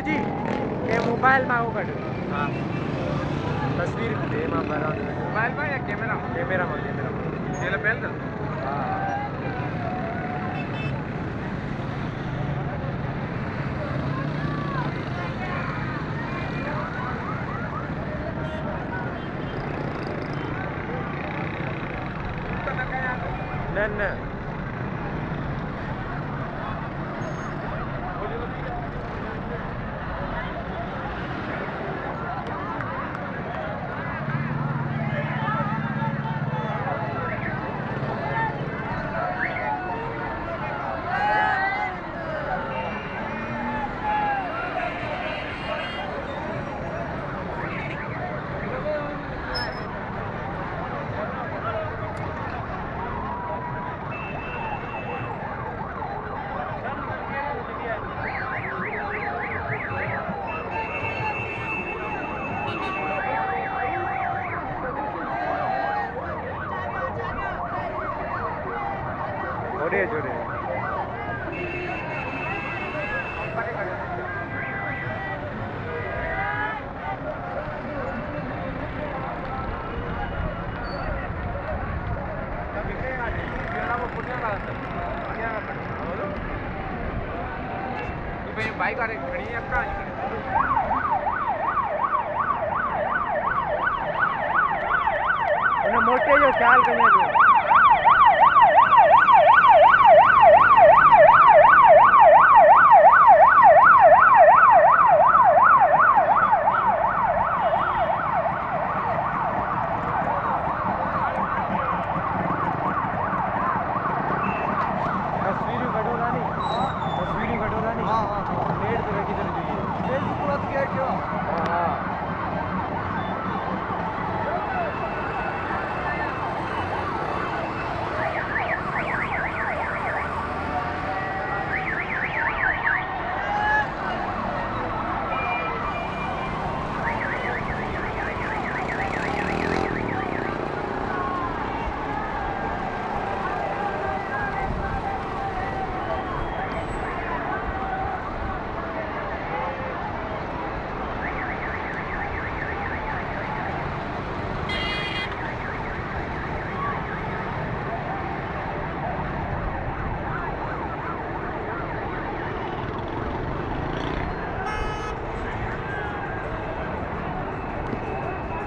जी के मोबाइल में वो कट हाँ तस्वीर दे मां बरा मोबाइल में या कैमरा में ये ले पहल हां न जोड़े बाइक आ रही खड़ी है कहाँ मोटे जो ख्याल करने